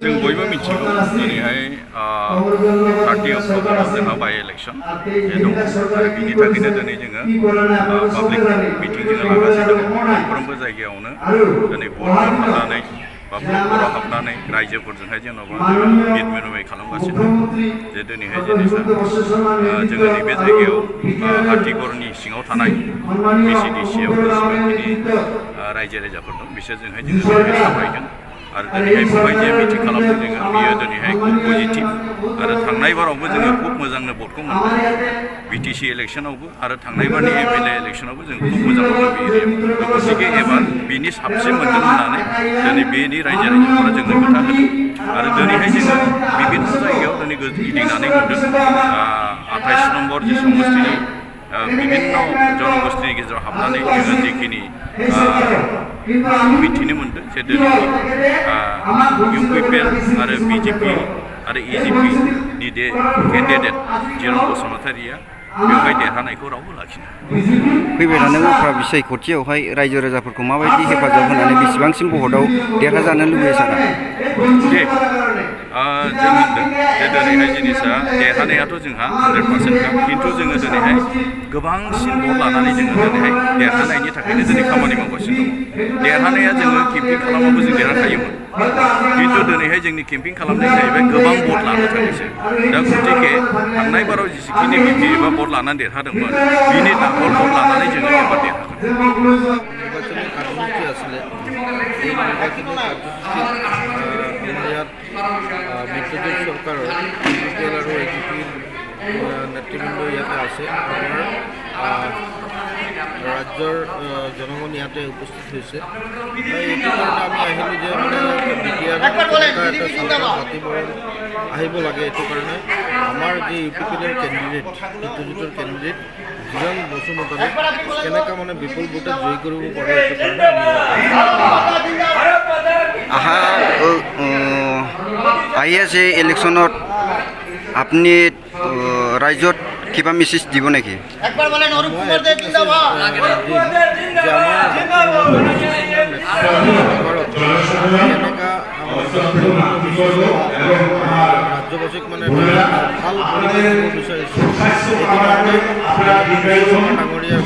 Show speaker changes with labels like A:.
A: जों बयबो मिथिगौ दिनैहाय 30 अक्ट'बराव जोंहा बाय इलेक्सन जे दङ आरो बिनि थाखायनो दिनै जोङो पाब्लिक मिटिं जोङो लागासिनो दङ मोनफ्रोमबो जायगायावनो दिनै भटफोर हाबनानै बा ब्लकफोराव हाबनानै रायजोफोरजोंहाय जेन'बा जोङो मिट मिरुबाय खालामगासिनो दं जे दिनैहाय जिनिसा जोङो नैबे जायगायाव हाथिगरनि सिङाव थानाय BCDCआव जेसेबांखिनि रायजो राजाफोर दं बिसोरजोंहाय जोङो दिनैहाय सावरायगोन आरो दिनैहाय बेवहाय जे मिटिं खालामदों जोङो बियो दिनैहाय खुब पजिटिभ आरो थांनाय बारावबो जोङो खुब मोजांनो भटखौ मोनदों BTC इलेक्सनावबो आरो थांनाय बारनि MLA इलेक्सनावबो जों खुब मोजां मोनदों बे एरियायाव गतिके एबार बिनि साबसिन मोनगोन होननानै दिनै बेनि रायजो राजाफोरा जोंनो खोथा होदों आरो दिनैहाय जोङो बिभिन्न जायगायाव दिनै गिदिंनानै नुदों 28 नम्बर जे समस्तिनि बिभिन्न जनगोष्ठीनि गेजेराव हाबनानै जोङो जिखिनि मिथिनो मोनदों जे दिनै UPPL आरो BJP आरो EJP नि केन्डिडेट जिरन बसुमतारिया बेवहाय देरहानायखौ रावबो लाखिनो
B: फैबाय थानाय उफ्रा बिसायख'थियावहाय रायजो राजाफोरखौ माबायदि हेफाजाब होनानै बेसेबांसिम भटआव देरहाजानो लुबैयो सारा
A: दे जों होनदों जे दिनैहाय जिनिसा देरहानायाथ' जोंहा 100% खा खिन्थु जोङो दिनैहाय गोबांसिन भट लानानै जोङो दिनैहाय देरहानायनि थाखायनो दिनै खामानि मावगासिनो दं देरहानाया जोङो केम्पिं खालामाबो जों देरहाखायोमोन खिन्थु दिनैहाय जोंनि केम्पिं खालामनाया जाहैबाय गोबां भट लानो थाखायसो दा गतिके थांनाय बाराव जेसेखिनि बिपि एबा भट लानानै देरहादोंमोन बिनि डाबल भट लानानै जोङो एबार देरहागोन
C: নির্বাচনী কার্যসূচী আসলে এই নির্বাচনী কার্যসূচীত আমাৰ ইয়াত মিত্ৰজোঁট চৰকাৰৰ UPPL আৰু AJPৰ নেতৃবৃন্দ ইয়াতে আছে আমাৰ ৰাজ্যৰ জনগণ ইয়াতে উপস্থিত হৈছে এইটো কাৰণে আমি আহিলোঁ যে মানে বিটিআৰ পাতিব আহিব লাগে এইটো কাৰণে আমাৰ যি UPPLৰ কেণ্ডিডেট মিত্ৰজোঁটৰ কেণ্ডিডেট জিৰণ বসুমতাৰীক কেনেকৈ মানে বিপুল ভোটে জয়ী কৰিব পাৰে এইটো কাৰণে
B: আহি আছে ইলেকশ্যনত আপুনি ৰাইজত কিবা মেছেজ দিব নেকি
C: ৰাজ্যবাসীক মানে ভাল পৰিৱেশ দিব বিচাৰিছোঁ সেইটো কাৰণে ডাঙৰীয়াৰ